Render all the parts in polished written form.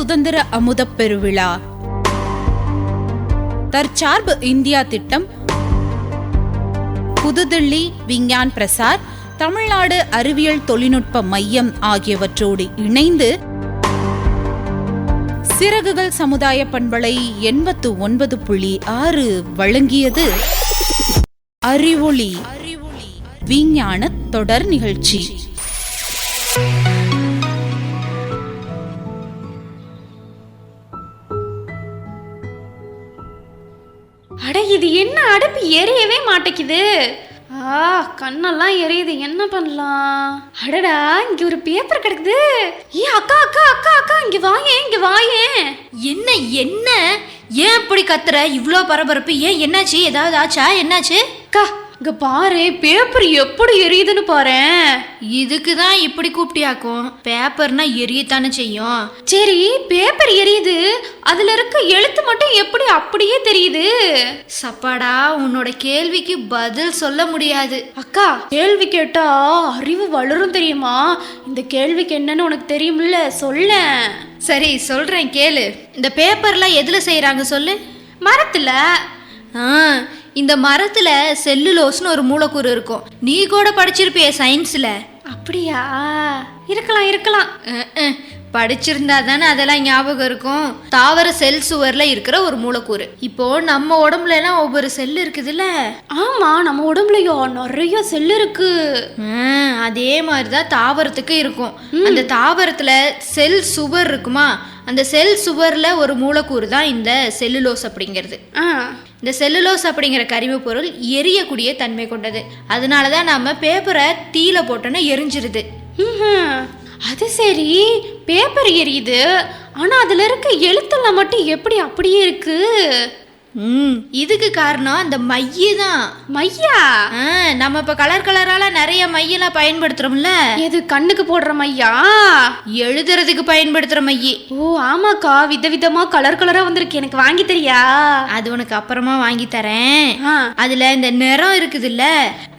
சுதந்திர அமுதப் பெருவிழா, தற்சார்பு இந்தியா திட்டம், புதுதில்லி விஞ்ஞான் பிரசார், தமிழ்நாடு அறிவியல் தொழில்நுட்ப மையம் ஆகியவற்றோடு இணைந்து சிறகுகள் சமுதாய பண்பலை 89.6 வழங்கியது அறிவொளி விஞ்ஞான தொடர் நிகழ்ச்சி. அட, இது என்ன அடுப்பு எரியவே மாட்டேங்குது. கண்ணெல்லாம் எரியுது, என்ன பண்ணலாம்? அடடா, இங்க ஒரு பேப்பர் கிடக்குது. அக்கா அக்கா அக்கா அக்கா, இங்க வாயேன், இங்க வாயேன். என்ன என்ன ஏன் இப்படி கத்துற? இவ்ளோ பரபரப்பு ஏன்? என்னாச்சு? ஏதாவது ஆச்சா? என்னாச்சு? அக்கா, இங்க பாரு, பேப்பர் எப்படி எரியுதுன்னு பாரு. இதுக்கு தான் இப்படி கூப்பிட்டியாக்கும். பேப்பர்னா எரியத்தானே செய்யும். சரி, பேப்பர் எரியுது, அதுல இருக்க எழுத்து மட்டும் எப்படி அப்படியே தெரியுது? சப்பாடா, உன்னோட கேள்விக்கு பதில் சொல்ல முடியாது. அக்கா, கேள்வி கேட்டா அறிவு வளரும் தெரியுமா? இந்த கேள்விக்கு என்னன்னு உனக்கு தெரியும்ல, சொல்ல. சரி சொல்றேன், கேளு. இந்த பேப்பர்லாம் எதுல செய்யறாங்க சொல்லு? மரத்துல. இந்த மரத்துல செல்லுலோஸ்னு ஒரு மூலக்கூறு இருக்கும். நீ கூட படிச்சிருப்பிய சயின்ஸ்ல. அப்படியா? இருக்கலாம் இருக்கலாம். படிச்சிருந்தா தானே அதெல்லாம் ஞாபகம் இருக்கும். தாவர செல் சுவர்ல இருக்கிற ஒரு மூலக்கூறு. இப்போ நம்ம உடம்புல எல்லாம் ஒவ்வொரு செல் இருக்குதுல்ல? ஆமா, நம்ம உடம்புலயோ நிறைய செல் இருக்கு. அதே மாதிரிதான் தாவரத்துக்கு இருக்கும். அந்த தாவரத்துல செல் சுவர் இருக்குமா? அந்த செல் சுவர்ல ஒரு மூலக்கூறு தான் இந்த செல்லுலோஸ் அப்படிங்கிறது. இந்த செல்லுலோஸ் அப்படிங்கிற கரிம பொருள் எரியக்கூடிய தன்மை கொண்டது. அதனாலதான் நம்ம பேப்பரை தீல போட்டோன்னா எரிஞ்சிருது. அது சரி, பேப்பர் எரியுது, ஆனா அதுல இருக்க எழுத்தெல்லாம் மட்டும் எப்படி அப்படியே இருக்கு? இதுக்கு காரணம் அந்த மைய தான். மையா? நம்ம இப்ப கலர் கலரால நிறைய மையெல்லாம் பயன்படுத்துறோம்ல. எது, கண்ணுக்கு போடுற மையா? எழுதுறதுக்கு பயன்படுத்துற மைய. ஓ ஆமாக்கா, விதவிதமா கலர் கலரா வந்திருக்கு, எனக்கு வாங்கி தரியா? அது உனக்கு அப்புறமா வாங்கி தரேன். அதுல இந்த நிறம் இருக்குதுல்ல,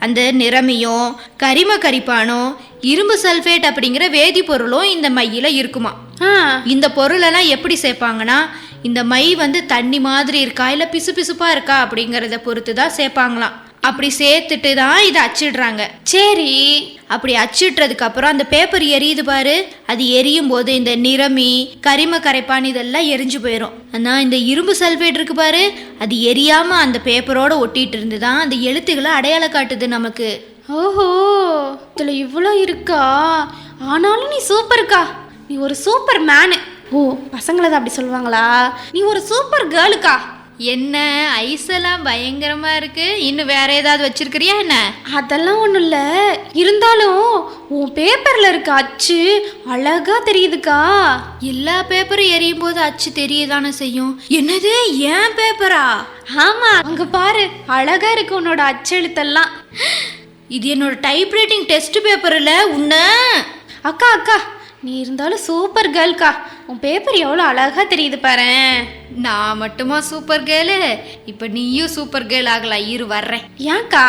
அந்த நிறமையும் கரிம கரிப்பானும் இரும்பு சல்பேட் அப்படிங்கிற வேதிப்பொருளும் இந்த மையில இருக்குமா. இந்த பொருளெல்லாம் எப்படி சேர்ப்பாங்கன்னா, இந்த மை வந்து தண்ணி மாதிரி இருக்கா இல்ல பிசு பிசுப்பா இருக்கா அப்படிங்கறத பொறுத்து தான் சேர்ப்பாங்களாம். அப்படி சேர்த்துட்டு தான் இதை அச்சிடுறாங்க. சரி, அப்படி அச்சிடுறதுக்கு அப்புறம் அந்த பேப்பர் எரியுது பாரு. அது எரியும் போது இந்த நிறமி கரிம கரைப்பான் இதெல்லாம் எரிஞ்சு போயிடும். ஆனா இந்த இரும்பு சல்பேட் இருக்கு பாரு, அது எரியாம அந்த பேப்பரோட ஒட்டிட்டு இருந்துதான் அந்த எழுத்துக்களை அடையாளம் காட்டுது நமக்கு. ஓஹோ, இதுல இவ்வளோ இருக்கா? ஆனாலும் நீ சூப்பர்க்கா, நீ ஒரு சூப்பர் மேனு. ஓ, பசங்களை தான் அப்படி சொல்லுவாங்களா? நீ ஒரு சூப்பர் கேர்ளுக்கா. என்ன ஐஸெல்லாம் பயங்கரமா இருக்கு. இன்னும் வேற ஏதாவது வச்சிருக்கிறியா என்ன? அதெல்லாம் ஒன்றும் இல்லை, இருந்தாலும் உன் பேப்பர்ல இருக்க அச்சு அழகா தெரியுதுக்கா. எல்லா பேப்பரும் எரியும் போது அச்சு தெரியதானே செய்யும். என்னது, ஏன் பேப்பரா? ஆமா, அங்க பாரு, அழகா இருக்கு உன்னோட அச்செழுத்தெல்லாம். இது என்னோட டைப்ரைட்டிங் டெஸ்ட் பேப்பர் இல்ல உன்ன. அக்கா அக்கா, நீ இருந்தாலும் சூப்பர் கேர்ள்கா. உன் பேப்பர் எவ்வளோ அழகா தெரியுது பாரு. நான் மட்டுமா சூப்பர் கேர்ளு? இப்ப நீயும் சூப்பர் கேர்ள் ஆகலாம். இரு வர்றேன். ஏன்க்கா?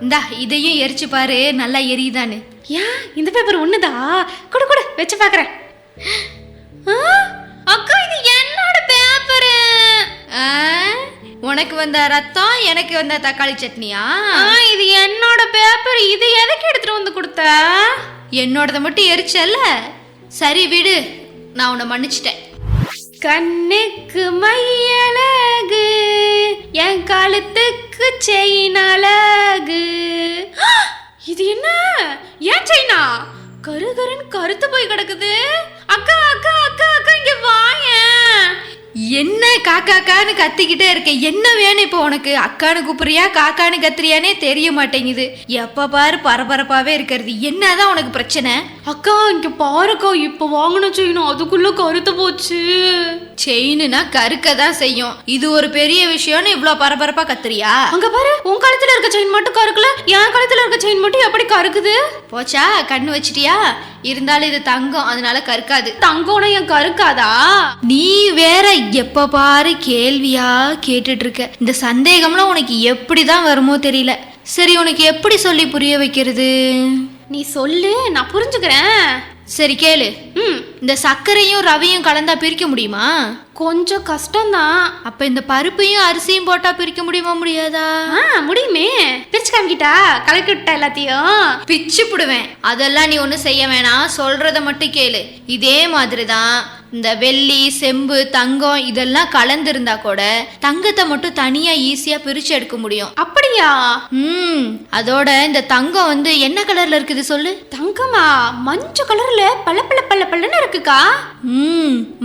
இந்தா இதையும் எரிச்சு பாரு, நல்லா எரியுதானு. ஏன், இந்த பேப்பர் ஒண்ணுதா? கொடு கொடு, வச்சு பாக்குறேன். அக்கா, இது என்னோட பேப்பரு. உனக்கு வந்த ரத்தம், எனக்கு வந்த தக்காளி சட்னியா? இது என்னோட பேப்பர். இது எதுக்கு எடுத்துட்டு வந்து கொடுத்த? என்னோடத மட்டும் எரிச்சல்ல. சரி விடு, நான் உன்னை மன்னிச்சிட்டேன். கண்ணுக்கு மையழகு, என் கழுத்துக்கு செயின் அழகு. இது என்ன? ஏன் செயினா கருகருன்னு கருத்து போய் கிடக்குது? அக்கா அக்கா அக்கா அக்கா, இங்க வாயேன். என்ன காக்காக்கான்னு கத்திக்கிட்டே இருக்க? என்ன வேணும் இப்போ உனக்கு? அக்கானு கூப்பிடுறியா காக்கானு கத்துறியானே தெரிய மாட்டேங்குது. எப்ப பாரு பரபரப்பாவே இருக்கிறது. என்னதான் உனக்கு பிரச்சனை? அக்கா, இங்க பாருக்கா, இப்ப வாங்கின செயின் அதுக்குள்ள கருத்து போச்சு. செயின்னா கருக்க தான் செய்யும். இது ஒரு பெரிய விஷயம்னு இவ்வளவு பரபரப்பா கத்துறியா? அங்க பாரு, உன் கழுத்துல இருக்க செயின் மட்டும் கருக்கல, என் கழுத்துல இருக்க செயின் மட்டும் எப்படி கருக்குது? போச்சா, கண்ணு வச்சிட்டியா? இருந்தாலும் இது தங்கம், அதனால கருக்காது. தங்கம்னா என் கருக்காதா? நீ வேற எப்ப பாரு கேள்வியா கேட்டுட்டு இருக்க. இந்த சந்தேகம்லாம் உனக்கு எப்படிதான் வருமோ தெரியல. சரி, உனக்கு எப்படி சொல்லி புரிய வைக்கிறது? நீ சொல்லு, நான் புரிஞ்சுக்கிறேன். சரி கேளு. இந்த சர்க்கரையும் ரவையும் கலந்தா பிரிக்க முடியுமா? கொஞ்சம் கஷ்டம்தான். அப்ப இந்த பருப்பையும் அரிசியும் போட்டா பிரிக்க முடியுமா முடியாதா? முடியுமே. பிரிச்சு காமிக்கிட்டா கலக்கி விட்டா எல்லாத்தையும் பிச்சு புடுவேன். அதெல்லாம் நீ ஒன்றும் செய்ய வேணாம், சொல்றத மட்டும் கேளு. இதே மாதிரி தான் இந்த வெள்ளி, செம்பு, தங்கம் இதெல்லாம் கலந்துருந்தா கூட தங்கத்தை மட்டும் தனியா ஈஸியா பிரிச்சு எடுக்க முடியும். அப்படியா? அதோட இந்த தங்கம் வந்து என்ன கலர்ல இருக்குது சொல்லு? தங்கமா? மஞ்சள் கலர்ல பல பல பல பல்லன்னு இருக்குக்கா.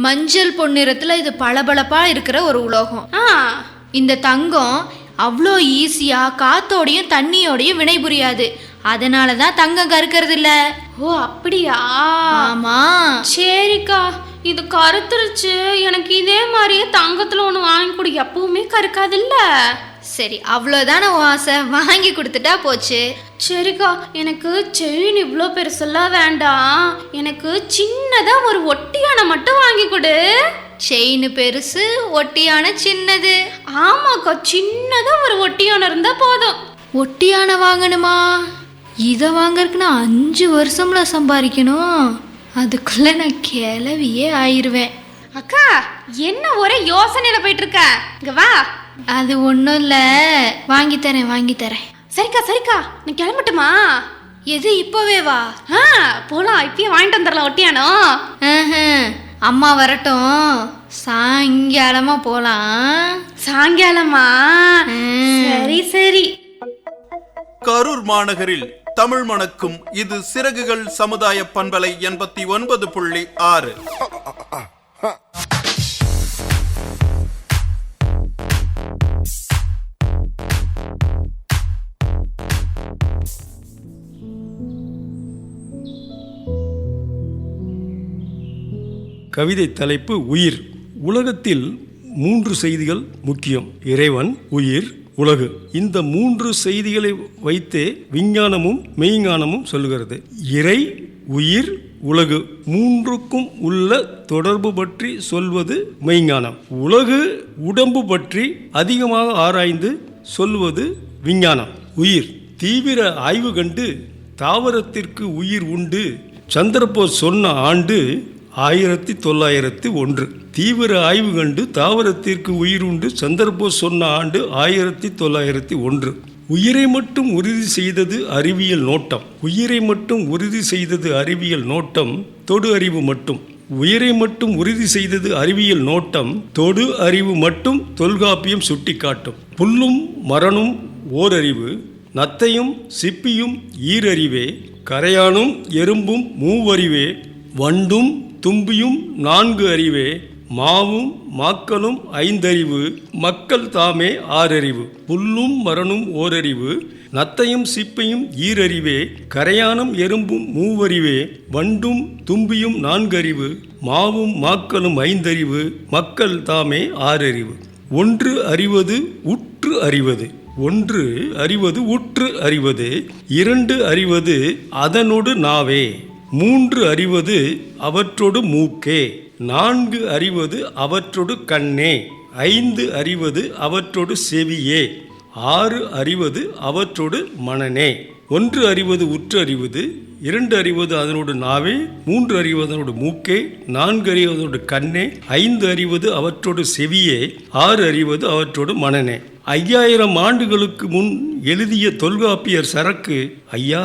மஞ்சள் பொன்னிறத்துல இது பளபளப்பா இருக்கிற ஒரு உலோகம். இந்த தங்கம் அவ்வளோ ஈஸியா காத்தோடையும் தண்ணியோடையும் வினை புரியாது. அதனாலதான் தங்கம் கருக்கிறது இல்ல. ஓ அப்படியா? ஆமா. சரிக்கா, இது கருத்துருச்சு. எனக்கு இதே மாதிரியே தங்கத்துல ஒண்ணு வாங்கி கொடு, எப்பவுமே கருக்காது இல்ல. சரி, அவ்வளோதான ஆசை, வாங்கி கொடுத்துட்டா போச்சு. சரிக்கா, எனக்கு செயின் இவ்வளோ பெருசெல்லாம் வேண்டாம். எனக்கு சின்னதா ஒரு ஒட்டியான மட்டும் வாங்கி கொடு. செயின் பெருசு, ஒட்டியான சின்னது? ஆமாக்கா, சின்னதா ஒரு ஒட்டியான இருந்தா போதும். ஒட்டியான வாங்கணுமா? இதை வாங்கறதுக்குன்னா 5 வருஷம்ல சம்பாதிக்கணும். அதுக்குள்ள நான் கிளவியே ஆயிருவேன். அக்கா, என்ன ஒரே யோசனையில போயிட்டு இருக்க? இங்க வா. அது ஒன்றும் இல்லை, வாங்கித்தரேன். சரிக்கா சரிக்கா, நான் கிளம்பட்டுமா? எது, இப்போவே வா? போலாம், இப்பயே வாங்கிட்டு வந்துடலாம் ஒட்டியானோ. அம்மா வரட்டும், சாயங்காலமா போலாம். சாயங்காலமா? சரி சரி. கரூர் மாநகரில் தமிழ் மணக்கும் இது சிறகுகள் சமுதாய பண்பலை 89.6. கவிதை தலைப்பு உயிர். உலகத்தில் 3 செய்திகள் முக்கியம்: இறைவன், உயிர், உலகு. இந்த 3 செய்திகளை வைத்தே விஞ்ஞானமும் மெய்ஞானமும் சொல்லுகிறது. இறை, உயிர், உலகு 3க்கும் உள்ள தொடர்பு பற்றி சொல்வது மெய்ஞானம். உலகு, உடம்பு பற்றி அதிகமாக ஆராய்ந்து சொல்வது விஞ்ஞானம். உயிர் தீவிர ஆய்வு கண்டு தாவரத்திற்கு உயிர் உண்டு சந்திரபோஸ் சொன்ன ஆண்டு 1901. தீவிர ஆய்வு கண்டு தாவரத்திற்கு உயிர் உண்டு சந்திரபோஸ் சொன்ன ஆண்டு 1901. உயிரை மட்டும் உறுதி செய்தது அறிவியல் நோட்டம். உயிரை மட்டும் உறுதி செய்தது அறிவியல் நோட்டம், தொடு அறிவு மட்டும். உயிரை மட்டும் உறுதி செய்தது அறிவியல் நோட்டம், தொடு அறிவு மட்டும் தொல்காப்பியம் சுட்டிக்காட்டும். புல்லும் மரணும் ஓரறிவு, நத்தையும் சிப்பியும் ஈரறிவே, கரையானும் எறும்பும் மூவறிவே, வண்டும் தும்பியும் 4 அறிவே, மாவும் மாக்களும் 5 அறிவு, மக்கள் தாமே 6 அறிவு. புல்லும் மரணும் ஓரறிவு, நத்தையும் சிப்பையும் ஈரறிவே, கரையானும் எறும்பும் 3 அறிவே, வண்டும் தும்பியும் 4 அறிவு, மாவும் மாக்களும் 5 அறிவு, மக்கள் தாமே 6 அறிவு. ஒன்று அறிவது உற்று அறிவது, ஒன்று அறிவது உற்று அறிவது, 2 அறிவது அதனோடு நாவே, 3 அறிவது அவற்றோடு மூக்கே, 4 அறிவது அவற்றோடு கண்ணே, 5 அறிவது அவற்றோடு செவியே, 6 அறிவது அவற்றோடு மனனே. 1 அறிவது உற்று அறிவது, 2 அறிவது அதனோடு நாவே, 3 அறிவது அதனோடு மூக்கே, 4 அறிவதோடு கண்ணே, 5 அறிவது அவற்றோடு செவியே, 6 அறிவது அவற்றோடு மனனே. 5000 ஆண்டுகளுக்கு முன் எழுதிய தொல்காப்பியர் சரக்கு, ஐயா,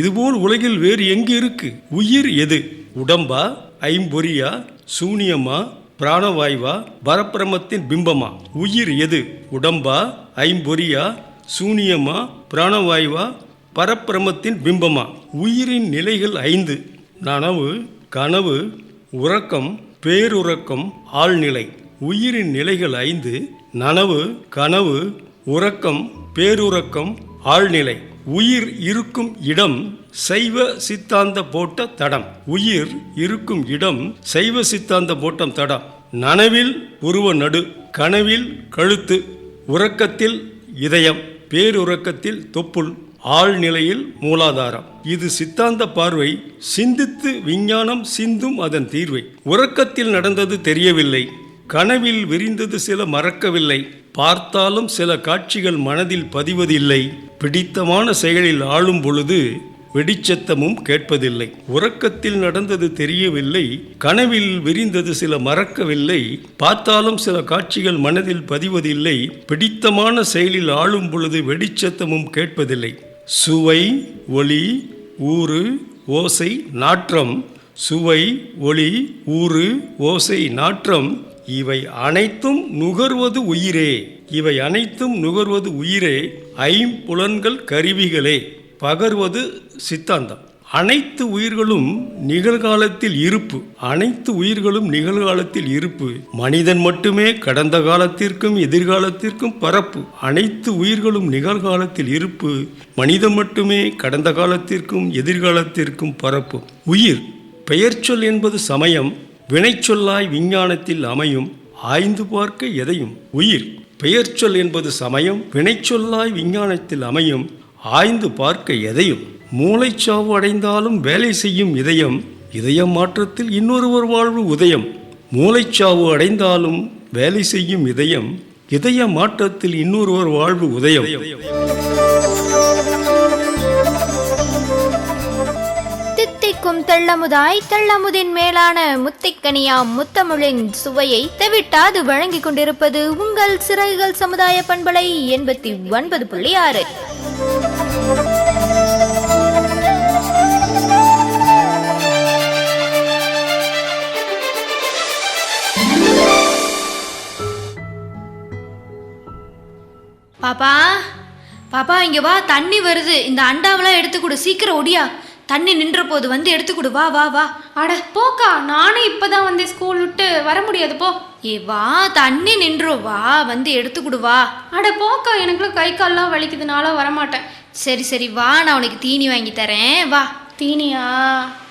இதுபோல் உலகில் வேறு எங்கு இருக்கு? உயிர் எது? உடம்பா, ஐம்பொறியா, சூனியமா, பிராணவாயுவா, பரபிரமத்தின் பிம்பமா? உயிர் எது? உடம்பா, ஐம்பொறியா, சூனியமா, பிராணவாயுவா, பரபிரமத்தின் பிம்பமா? உயிரின் நிலைகள் 5: நனவு, கனவு, உறக்கம், பேருறக்கம், ஆழ்நிலை. உயிரின் நிலைகள் 5: நனவு, கனவு, உறக்கம், பேருறக்கம், ஆழ்நிலை. உயிர் இருக்கும் இடம் சைவ சித்தாந்த போட்ட தடம். உயிர் இருக்கும் இடம் சைவ சித்தாந்த போட்டம் தடம். நனவில் உருவ நடு, கனவில் கழுத்து, உறக்கத்தில் இதயம், பேருறக்கத்தில் தொப்புள், ஆழ்நிலையில் மூலாதாரம். இது சித்தாந்த பார்வை. சிந்தித்து விஞ்ஞானம் சிந்தும் அதன் தீர்வை. உறக்கத்தில் நடந்தது தெரியவில்லை, கனவில் விரிந்தது சில மறக்கவில்லை, பார்த்தாலும் சில காட்சிகள் மனதில் பதிவதில்லை. பிடித்தமான செயலில் ஆளும் பொழுது வெடிச்சத்தமும் கேட்பதில்லை. உறக்கத்தில் நடந்தது தெரியவில்லை, கனவில் விரிந்தது சில மறக்கவில்லை, பார்த்தாலும் சில காட்சிகள் மனதில் பதிவதில்லை, பிடித்தமான செயலில் ஆளும் பொழுது வெடிச்சத்தமும் கேட்பதில்லை. சுவை, ஒளி, ஊறு, ஓசை, நாற்றம். சுவை, ஒளி, ஊறு, ஓசை, நாற்றம் இவை அனைத்தும் நுகர்வது உயிரே. இவை அனைத்தும் நுகர்வது உயிரே. ஐம்புலன்கள் கருவிகளே. பகர்வது சித்தாந்தம். அனைத்து உயிர்களும் நிகழ்காலத்தில் இருப்பு. அனைத்து உயிர்களும் நிகழ்காலத்தில் இருப்பு. மனிதன் மட்டுமே கடந்த காலத்திற்கும் எதிர்காலத்திற்கும் பரப்பு. அனைத்து உயிர்களும் நிகழ்காலத்தில் இருப்பு. மனிதன் மட்டுமே கடந்த காலத்திற்கும் எதிர்காலத்திற்கும் பரப்பு. உயிர் பெயர்ச்சொல் என்பது சமயம், வினைச்சொல்லாய் விஞ்ஞானத்தில் அமையும், ஆய்ந்து பார்க்க எதையும். உயிர் பெயர்ச்சொல் என்பது சமயம், வினைச்சொல்லாய் விஞ்ஞானத்தில் அமையும், ஆய்ந்து பார்க்க எதையும். மூளைச்சாவு அடைந்தாலும் வேலை செய்யும் இதயம், இதயம் மாற்றத்தில் இன்னொருவர் வாழ்வு உதயம். மூளைச்சாவு அடைந்தாலும் வேலை செய்யும் இதயம், இதய மாற்றத்தில் இன்னொருவர் வாழ்வு உதயம். தித்திக்கும் தெள்ளமுதாய் தெள்ளமுதின் மேலான முத்திக்கனியாம் முத்தமிழின் சுவையை தவிட்டாது வழங்கிக் கொண்டிருப்பது உங்கள் சிறகுகள் சமுதாய பண்பலை 89.6. பாப்பா பாப்பா இங்க வா, தண்ணி வருது. இந்த அண்டாவெல்லாம் எடுத்து கொடு, சீக்கிரம் ஒடியா. தண்ணி நின்ற போது வந்து எடுத்து கொடு. வா வா வா. அட போக்கா, நானும் இப்பதான் வந்து ஸ்கூல் விட்டு வர முடியாது போ. ஏ வா, தண்ணி நின்றோம், வா வந்து எடுத்து கொடு வா. அட போக்கா, எனக்குள்ள கை கால்லாம் வலிக்குதுனால வரமாட்டேன். சரி சரி வா, நான் உனக்கு தீனி வாங்கி தரேன் வா. தீனியா?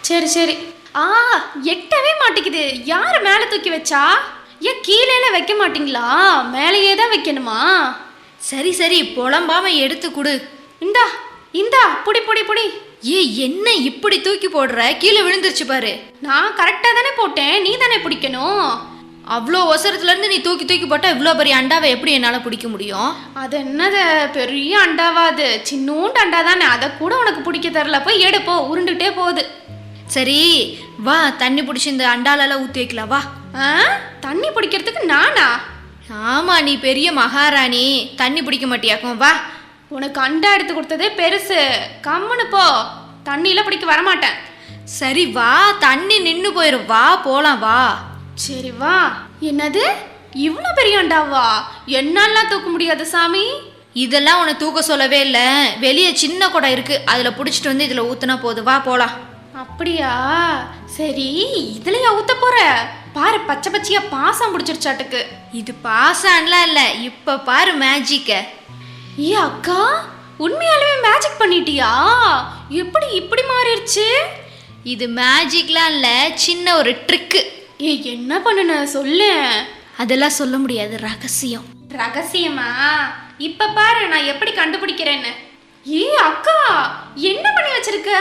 சரி சரி. எட்டவே மாட்டேங்குது. யாரு மேல தூக்கி வச்சா? ஏன் கீழே வைக்க மாட்டீங்களா? மேலேயே தான் வைக்கணுமா? சரி சரி, புலம்பாம எடுத்து கொடு. இந்தா இந்தா, புடி புடி புடி. ஏ என்ன இப்படி தூக்கி போடுற? கீழே விழுந்துருச்சு பாரு. நான் கரெக்டா தானே போட்டேன், நீ தானே பிடிக்கணும். அவ்வளோ அவசரத்துல இருந்து நீ தூக்கி தூக்கி போட்டா இவ்வளோ பெரிய அண்டாவை எப்படி என்னால் பிடிக்க முடியும்? அது என்னது பெரிய அண்டாவா? அது சின்னூண்டு அண்டா தானே, அதை கூட உனக்கு பிடிக்க தரல. போய் எடுப்போ, உருண்டுகிட்டே போகுது. சரி வா, தண்ணி பிடிச்சி இந்த அண்டாலெல்லாம் ஊற்றி வைக்கலாம் வா. தண்ணி பிடிக்கிறதுக்கு நானா? ஆமா, நீ பெரிய மகாராணி, தண்ணி பிடிக்க மாட்டியாக்கும் வா. உனக்கு அண்டா எடுத்து கொடுத்ததே பெருசு, கம்முன்னு போ. தண்ணியில பிடிக்க வரமாட்டேன். சரி வா, தண்ணி நின்று போயிடும், வா போலாம் வா. சரி வா. என்னது இவ்வளோ பெரிய அண்டாவா? என்னாலாம் தூக்க முடியாது சாமி. இதெல்லாம் உன்னை தூக்க சொல்லவே இல்லை. வெளியே சின்ன குடம் இருக்கு, அதில் பிடிச்சிட்டு வந்து இதில் ஊத்துனா போதும், வா போலாம். அப்படியா? சரி, இதுலயா ஊத்த போற? பாரு, பச்சை பச்சையா பாசம் பிடிச்சிருச்சாட்டுக்கு. இது பாசான்லாம் இல்லை, இப்ப பாரு மேஜிக்க. ஏ அக்கா, உண்மையாலுமே மேஜிக் பண்ணிட்டியா? எப்படி இப்படி மாறிடுச்சு? இது மேஜிக்லாம் இல்லை, சின்ன ஒரு ட்ரிக்கு. ஏ என்ன பண்ணுன சொல்லு. அதெல்லாம் சொல்ல முடியாது, ரகசியம். ரகசியமா? இப்ப பாரு நான் எப்படி கண்டுபிடிக்கிறேன்னு. ஏ அக்கா, என்ன பண்ணி வச்சிருக்க?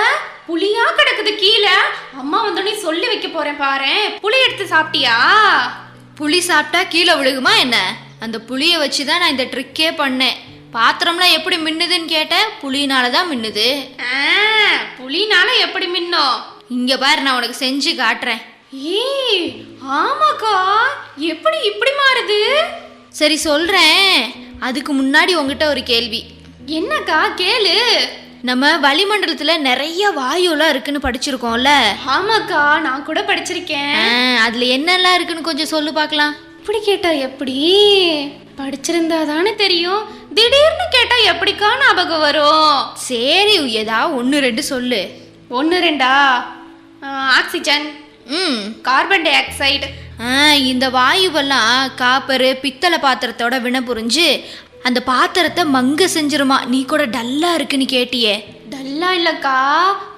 புளியா கிடக்குது கீழே. அம்மா வந்தோடனே சொல்லி வைக்க போறேன் பாரு. புளி எடுத்து சாப்பிட்டியா? புளி சாப்பிட்டா கீழே விழுகுமா என்ன? அந்த புளியை வச்சு தான் நான் இந்த ட்ரிக்கே பண்ணேன். பாத்திரம்லாம் எப்படி மின்னுதுன்னு கேட்டேன், புளினால தான் மின்னுது. புளினால எப்படி மின்னும்? இங்க பாரு, நான் உனக்கு செஞ்சு காட்டுறேன். ஏய் ஆமாக்கா, எப்படி இப்படி மாறுது? சரி சொல்றேன், அதுக்கு முன்னாடி உங்ககிட்ட ஒரு கேள்வி. என்னக்கா கேளு. நம்ம வளிமண்டலத்துல நிறைய வாயுலாம் இருக்குன்னு படிச்சிருக்கோம்ல? ஆமாக்கா, நான் கூட படிச்சிருக்கேன். அதுல என்னெல்லாம் இருக்குன்னு கொஞ்சம் சொல்லு பார்க்கலாம். இப்படி கேட்டா எப்படி? படிச்சிருந்தா தானே தெரியும். திடீர்னு கேட்டா எப்படிக்கா ஞாபகம் வரும்? சரி, ஏதாவது 1 2 சொல்லு. 1 2 ஆக்சிஜன், கார்பன் டை ஆக்சைடு. இந்த வாயுவெல்லாம் காப்பரு பித்தளை பாத்திரத்தோட வினை புரிஞ்சு அந்த பாத்திரத்தை மங்க செஞ்சிருமா. நீ கூட டல்லா இருக்குன்னு கேட்டியே. டல்லா இல்லக்கா,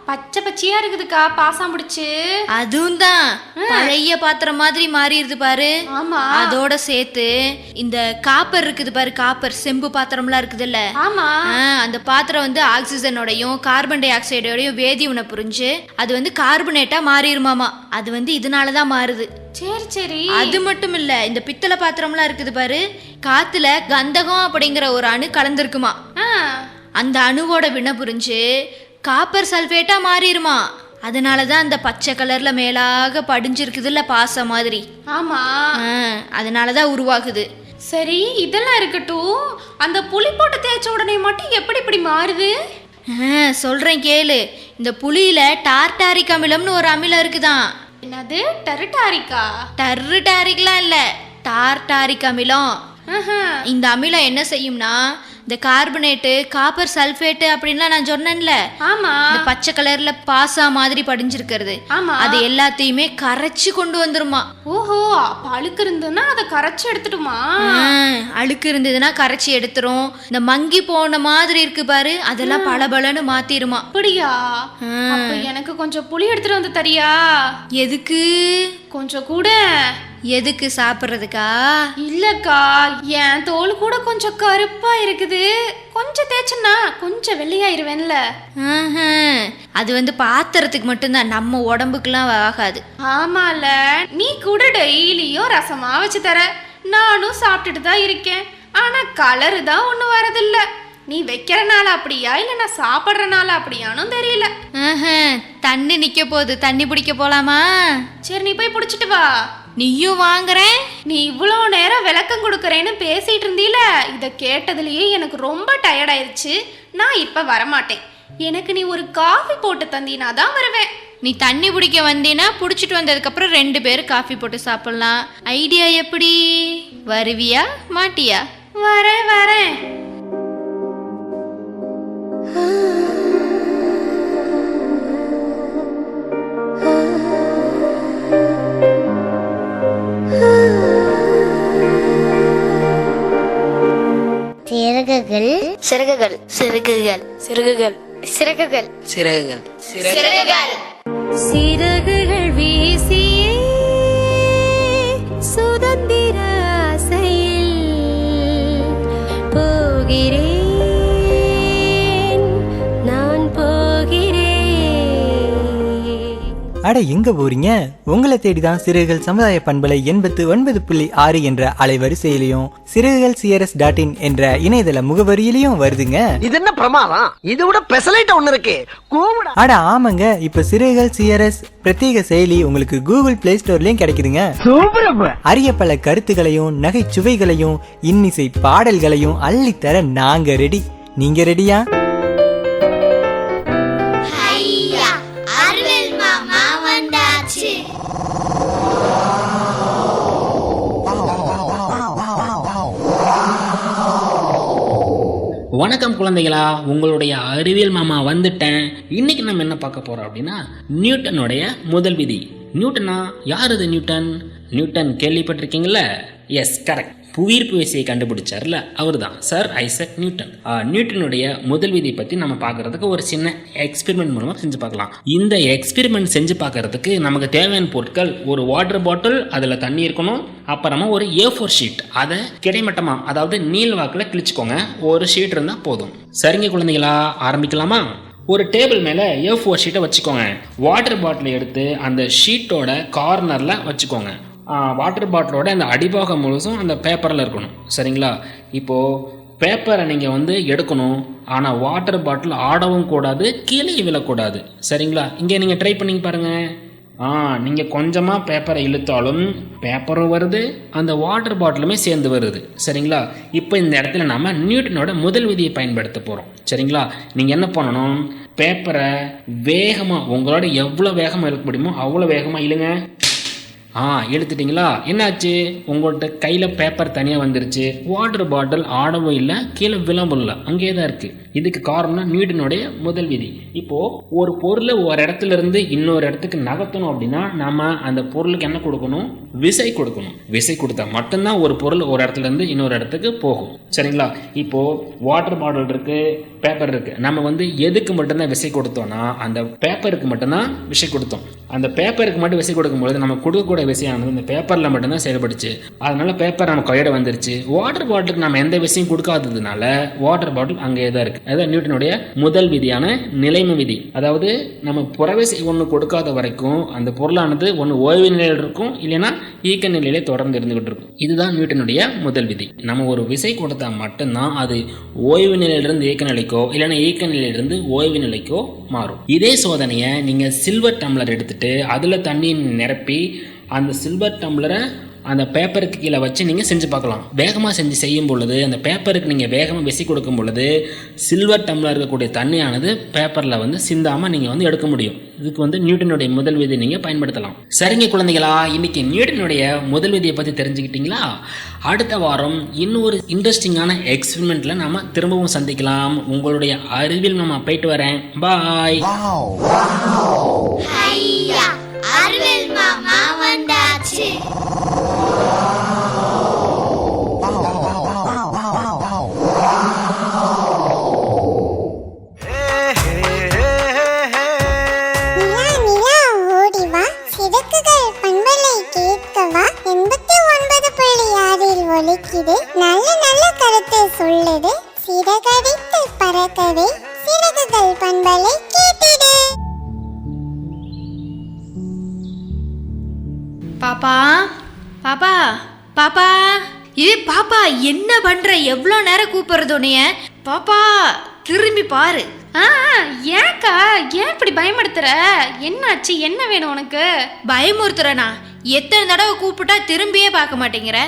பச்சை பச்சையா இருக்குதுக்கா பாசம் பிடிச்சு. அதுவும் தான் பழைய பாத்திரம் மாதிரி மாறிடுது பாரு. ஆமா, அதோட சேர்த்து இந்த காப்பர் இருக்குது பாரு, காப்பர் செம்பு பாத்திரம்லாம் இருக்குதுல்ல? ஆமா. அந்த பாத்திரம் வந்து ஆக்சிஜனோடையும் கார்பன் டை ஆக்சைடோடையும் வேதிவினை புரிஞ்சு அது வந்து கார்பனேட்டா மாறிடுமாமா. அது வந்து இதனாலதான் மாறுது. சரி சரி. அது மட்டும் இல்ல, இந்த பித்தளை பாத்திரம்லாம் இருக்குது பாரு, காத்துல கந்தகம் அப்படிங்கிற ஒரு அணு கலந்துருக்குமா. அந்த அணுவோட வினை புரிஞ்சு காப்பர் சல்ஃபேட்டா மாறிடுமா. அதனால தான் அந்த பச்சை கலர்ல மேலாக படிஞ்சிருக்குதுல்ல பாசம் மாதிரி. ஆமா, அதனால தான் உருவாகுது. சரி இதெல்லாம் இருக்கட்டும், அந்த புளி போட்டு தேய்ச்ச உடனே மட்டும் எப்படி இப்படி மாறுது? சொல்றேன் கேளு. இந்த புளியில டார்டாரிக் அமிலம்னு ஒரு அமிலம் இருக்குதான். என்னது டெரிட்டாரிக்கா? டர்டாரிக்லாம் இல்ல, டார்டாரிக் அமிலம். இந்த அமிலம் என்ன செய்யும்னா, இந்த கார்பனேட்டு காப்பர் சல்ஃபேட்டு அப்படின்லாம் நான் சொன்னேன்ல, ஆமா, இந்த பச்சை கலர்ல பாசா மாதிரி படிஞ்சிருக்கிறது, ஆமா, அது எல்லாத்தையுமே கரைச்சி கொண்டு வந்துருமா. ஓஹோ, அப்ப அழுக்கு இருந்ததுன்னா அதை கரைச்சி எடுத்துட்டுமா? அழுக்கு இருந்ததுன்னா கரைச்சி எடுத்துரும். இந்த மங்கி போன மாதிரி இருக்கு பாரு, அதெல்லாம் பளபளன்னு மாத்திருமா. அப்படியா? அப்ப எனக்கு கொஞ்சம் புளி எடுத்துட்டு வந்து தரியா? எதுக்கு? கொஞ்சம் கூட. எதுக்கு, சாப்பிட்றதுக்கா? இல்லக்கா, என் தோல் கூட கொஞ்சம் கருப்பா இருக்குது, கொஞ்சம் தேய்ச்சனா கொஞ்சம் வெள்ளையாயிருவேன்ல. அது வந்து பாத்திரத்துக்கு மட்டும்தான், நம்ம உடம்புக்குலாம் ஆகாது. ஆமால, நீ கூட டெய்லியும் ரசமா வச்சு தர, நானும் சாப்பிட்டுட்டு தான் இருக்கேன். ஆனா கலரு தான் ஒன்றும் வரதில்ல. நீ வைக்கிறனால அப்படியா இல்ல நான் சாப்பிட்றனால அப்படியானு தெரியல. தண்ணி நிக்க போகுது, தண்ணி பிடிக்க போலாமா? சரி, நீ போய் பிடிச்சிட்டு வா. நீயும் வாங்குறேன். நீ இவ்வளோ நேரம் விளக்கம் கொடுக்கறேன்னு பேசிட்டு இருந்தீல, இதை கேட்டதுலயே எனக்கு ரொம்ப டயர்ட் ஆயிடுச்சு. நான் இப்ப வரமாட்டேன். எனக்கு நீ ஒரு காஃபி போட்டு தந்தீனா தான் வருவேன். நீ தண்ணி பிடிக்க வந்தீனா பிடிச்சிட்டு வந்ததுக்கு அப்புறம் 2 பேரும் காஃபி போட்டு சாப்பிடலாம். ஐடியா எப்படி? வருவியா மாட்டியா? வரேன் வரேன். சிறகுகள் சிறகுகள் சிறகுகள் சிறகுகள் சிறகுகள் சிறகுகள் சிறகுகள் வீசியே சுதந்திர ஆசையில் போகிறேன், நான் போகிறேன். அட எங்க போறீங்க? உங்களை தேடிதான் சிறகுகள் சமுதாய பண்பலை 89.6 என்ற அலைவரிசையிலையும் சிறகுகள் CRS.in என்ற இணையதள முகவரியிலையும் வருதுங்க. இது என்ன பிரமாதம்? இது விட பெசலைட் ஒண்ணு இருக்கு. அட ஆமாங்க, இப்ப சிறகுகள் CRS பிரத்யேக செயலி உங்களுக்கு கூகுள் பிளே ஸ்டோர்லயும் கிடைக்குதுங்க. அரிய பல கருத்துகளையும் நகைச்சுவைகளையும் இன்னிசை பாடல்களையும் அள்ளித்தர நாங்க ரெடி. நீங்க ரெடியா? வணக்கம் குழந்தைகளா, உங்களுடைய அறிவியல் மாமா வந்துட்டேன். இன்னைக்கு நம்ம என்ன பார்க்க போறோம் அப்படின்னா, நியூட்டனுடைய முதல் விதி. நியூட்டனா? யார் இது நியூட்டன்? நியூட்டன் கேள்விப்பட்டிருக்கீங்களா? Yes, correct. புவியீர்ப்பு விசையை கண்டுபிடிச்சார்ல, அவர் தான் சார் ஐசக் நியூட்டன். நியூட்டனுடைய முதல் விதியை பற்றி நம்ம பார்க்கறதுக்கு ஒரு சின்ன எக்ஸ்பெரிமெண்ட் மூலமாக செஞ்சு பார்க்கலாம். இந்த எக்ஸ்பெரிமெண்ட் செஞ்சு பார்க்கறதுக்கு நமக்கு தேவையான பொருட்கள் ஒரு வாட்டர் பாட்டில், அதில் தண்ணி இருக்கணும், அப்புறமா ஒரு A4 ஷீட், அதை கிடைமட்டமாக அதாவது நீள் வாக்கில் கிழிச்சுக்கோங்க. ஒரு ஷீட் இருந்தால் போதும். சரிங்க குழந்தைகளா, ஆரம்பிக்கலாமா? ஒரு டேபிள் மேலே A4 ஷீட்டை வச்சுக்கோங்க. வாட்டர் பாட்டிலை எடுத்து அந்த ஷீட்டோட கார்னரில் வச்சுக்கோங்க. வாட்டர் பாட்டிலோட அந்த அடிபாகம் முழுசும் அந்த பேப்பரில் இருக்கணும். சரிங்களா? இப்போது பேப்பரை நீங்கள் எடுக்கணும், ஆனால் வாட்டர் பாட்டில் ஆடவும் கூடாது, கீழே விழக்கூடாது. சரிங்களா? இங்கே நீங்கள் ட்ரை பண்ணி பாருங்கள். நீங்கள் கொஞ்சமாக பேப்பரை இழுத்தாலும் பேப்பரும் வருது, அந்த வாட்டர் பாட்டிலுமே சேர்ந்து வருது. சரிங்களா? இப்போ இந்த இடத்துல நம்ம நியூட்டனோட முதல் விதியை பயன்படுத்த போகிறோம். சரிங்களா? நீங்கள் என்ன பண்ணணும், பேப்பரை வேகமாக, உங்களோட எவ்வளோ வேகமாக இழுக்க முடியுமோ அவ்வளோ வேகமாக இழுங்க. எடுத்துட்டிங்களா? என்னாச்சு? உங்கள்கிட்ட கையில் பேப்பர் தனியாக வந்துருச்சு, வாட்டர் பாட்டில் ஆடவும் இல்லை, கீழே விளம்பரம் இல்லை, அங்கே தான் இருக்குது. இதுக்கு காரணம் நியூட்டனுடைய முதல் விதி. இப்போது ஒரு பொருளை ஒரு இடத்துல இருந்து இன்னொரு இடத்துக்கு நகர்த்தணும் அப்படின்னா நம்ம அந்த பொருளுக்கு என்ன கொடுக்கணும்? விசை கொடுக்கணும். விசை கொடுத்தா மட்டும்தான் ஒரு பொருள் ஒரு இடத்துல இருந்து இன்னொரு இடத்துக்கு போகும். சரிங்களா? இப்போது வாட்டர் பாட்டில் இருக்குது, பேப்பர் இருக்குது. நம்ம எதுக்கு மட்டும்தான் விசை கொடுத்தோம்னா அந்த பேப்பருக்கு மட்டும்தான் விசை கொடுத்தோம். அந்த பேப்பருக்கு மட்டும் விசை கொடுக்கும்பொழுது நம்ம கொடுக்கக்கூடிய விசையானது இந்த பேப்பரில் மட்டும்தான் செயல்படுச்சு. அதனால பேப்பர் நம்ம கையோட வந்துருச்சு. வாட்டர் பாட்டிலுக்கு நம்ம எந்த விஷயம் கொடுக்காததுனால வாட்டர் பாட்டில் அங்கேயே தான் இருக்கு. அதுதான் நியூட்டனுடைய முதல் விதியான நிலைமை விதி. அதாவது நம்ம புறவிசை ஒன்று கொடுக்காத வரைக்கும் அந்த பொருளானது ஒன்று ஓய்வு நிலையில் இருக்கும், இல்லைன்னா இயக்க நிலையிலே தொடர்ந்து இருந்துகிட்டு இருக்கும். இதுதான் நியூட்டனுடைய முதல் விதி. நம்ம ஒரு விசை கொடுத்தா மட்டும்தான் அது ஓய்வு நிலையிலிருந்து இயக்க நிலைக்கோ இல்லைன்னா இயக்க நிலையிலிருந்து ஓய்வு நிலைக்கோ மாறும். இதே சோதனையை நீங்கள் சில்வர் டம்ளர் எடுத்துட்டு அதில் தண்ணி நிரப்பி அந்த சில்வர் டம்ளரை அந்த பேப்பருக்கு கீழே வச்சு நீங்கள் செஞ்சு பார்க்கலாம். வேகமாக செய்யும் பொழுது அந்த பேப்பருக்கு நீங்கள் வேகமாக விசை கொடுக்கும் பொழுது சில்வர் டம்ளர் இருக்கக்கூடிய தண்ணியானது பேப்பரில் சிந்தாமல் நீங்கள் எடுக்க முடியும். இதுக்கு நியூட்டனுடைய முதல் விதியை நீங்கள் பயன்படுத்தலாம். சரிங்க குழந்தைகளா, இன்னைக்கு நியூட்டனுடைய முதல் விதியை பற்றி தெரிஞ்சுக்கிட்டீங்களா? அடுத்த வாரம் இன்னொரு இன்ட்ரெஸ்டிங்கான எக்ஸ்பெரிமெண்ட்டில் நாம் திரும்பவும் சந்திக்கலாம். உங்களுடைய அறிவியல் மாமா போயிட்டு வரேன். பாய். அறிவியல் மாமா வந்தாச்சு. நல்ல நல்ல கருத்து சொல்லுது. சிறகடித்து பறக்கவே சிறகுகள் பண்பலை கேட்டிடு. பாப்பா பாப்பா பாப்பா பாப்பா என்ன பண்ற? எவ்வளோ நேரம் கூப்பிடுறது உன்னைய? பாப்பா திரும்பி பாரு. ஏன்க்கா ஏன் இப்படி பயமுறுத்துற? என்னாச்சு? என்ன வேணும் உனக்கு? பயமுறுத்துறனா? எத்தனை தடவை கூப்பிட்டா திரும்பியே பார்க்க மாட்டேங்கிற?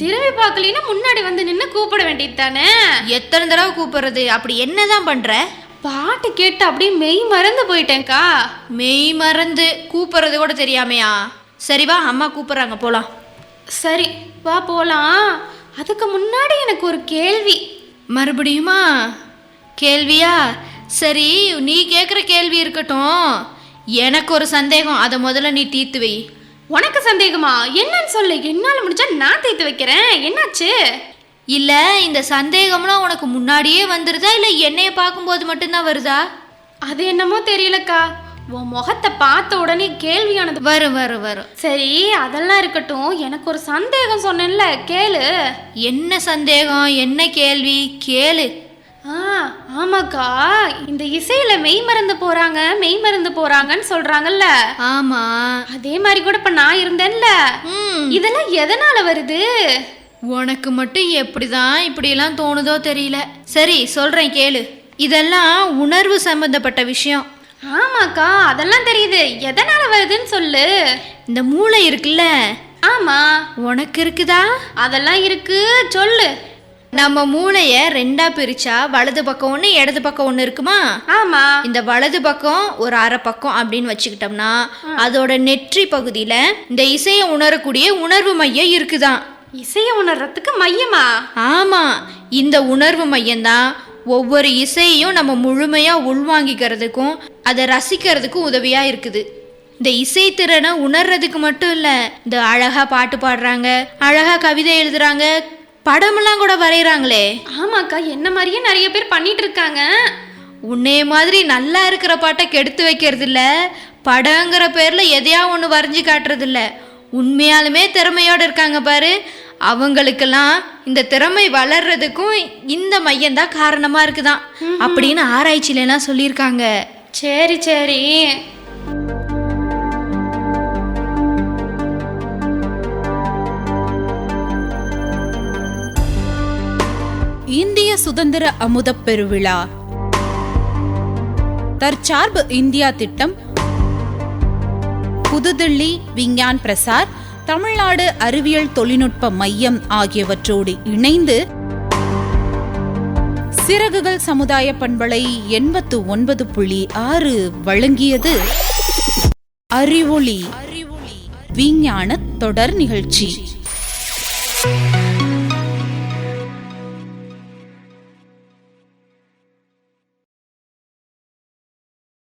திரும்பி பார்க்கலன்னா முன்னாடி நின்று கூப்பிட வேண்டியது தானே? எத்தனை தடவை கூப்பிடுறது? அப்படி என்னதான் பண்ற? பாட்டு கேட்டு அப்படியே மெய் மறந்து போயிட்டேன்க்கா. மெய் மறந்து கூப்பிடுறது கூட தெரியாமையா? சரி வா, அம்மா கூப்பிடுறாங்க, போலாம். சரி வா போலாம். அதுக்கு முன்னாடி எனக்கு ஒரு கேள்வி. மறுபடியுமா கேள்வியா? சரி, நீ கேட்குற கேள்வி இருக்கட்டும். எனக்கு ஒரு சந்தேகம், அதை முதல்ல நீ தீர்த்து வை. உனக்கு சந்தேகமா? என்னன்னு சொல்லு, என்னால் முடிஞ்சா நான் தீர்த்து வைக்கிறேன். என்னாச்சு? இல்லை, இந்த சந்தேகம்லாம் உனக்கு முன்னாடியே வந்துருதா இல்லை என்னைய பார்க்கும்போது மட்டும்தான் வருதா? அது என்னமோ தெரியலக்கா, உன் முகத்தை பார்த்த உடனே கேள்வியானது வரும் வரும் வரும். சரி அதெல்லாம் இருக்கட்டும், எனக்கு ஒரு சந்தேகம் சொன்னேன்ல, கேளு. என்ன சந்தேகம்? என்ன கேள்வி? கேளு. ஆமாக்கா, இந்த இசையில மெய் மறந்து போறாங்கன்னு சொல்றாங்கல்ல. ஆமா, அதே மாதிரி கூட இப்ப நான் இருந்தேன்ல. இதெல்லாம் எதனால வருது? உனக்கு மட்டும் எப்படிதான் இப்படியெல்லாம் தோணுதோ தெரியல. சரி சொல்றேன், கேளு. இதெல்லாம் உணர்வு சம்பந்தப்பட்ட விஷயம். ஆமாக்கா, அதெல்லாம் தெரியுது. எதனால வருதுன்னு சொல்லு. இந்த மூளை இருக்குல்ல? ஆமா. உனக்கு இருக்குதா? அதெல்லாம் இருக்கு, சொல்லு. நம்ம மூளைய ரெண்டா பிரிச்சா வலது பக்கம் ஒன்று, இடது பக்கம் ஒன்று இருக்குமா? ஆமா. இந்த வலது பக்கம் ஒரு அரை பக்கம் அப்படின்னு வச்சுக்கிட்டோம்னா அதோட நெற்றி பகுதியில இந்த இசையை உணரக்கூடிய உணர்வு மையம் இருக்குதான். இசையை உணர்றதுக்கு மையமா? ஆமா, இந்த உணர்வு மையம்தான் ஒவ்வொரு இசையையும் நம்ம முழுமையா உள்வாங்கிக்கிறதுக்கும் அதை ரசிக்கிறதுக்கும் உதவியா இருக்குது. இந்த இசைத்திறனை உணர்றதுக்கு மட்டும் இல்ல, இந்த அழகா பாட்டு பாடுறாங்க, அழகா கவிதை எழுதுறாங்க, படமெல்லாம் கூட வரைகிறாங்களே. ஆமாக்கா, என்ன மாதிரியே நிறைய பேர் பண்ணிட்டு இருக்காங்க. உன்னைய மாதிரி நல்லா இருக்கிற பாட்டை கெடுத்து வைக்கிறது இல்ல, படங்கிற பேர்ல எதையா ஒன்று வரைஞ்சி காட்டுறது இல்ல. உண்மையாலுமே திறமையோடு இருக்காங்க பாரு, அவங்களுக்கெல்லாம் இந்த திறமை வளர்றதுக்கும் இந்த மையம்தான் காரணமா இருக்குதான் அப்படின்னு ஆராய்ச்சியில எல்லாம் சொல்லியிருக்காங்க. சரி சரி. இந்திய சுதந்திர அமுதப் பெருவிழா, தற்சார்பு இந்தியா திட்டம், புதுதில்லி விஞ்ஞான் பிரசார், தமிழ்நாடு அறிவியல் தொழில்நுட்ப மையம் ஆகியவற்றோடு இணைந்து சிறகுகள் சமுதாய பண்பலை 89.6 வழங்கியது அறிவொளி விஞ்ஞான தொடர் நிகழ்ச்சி.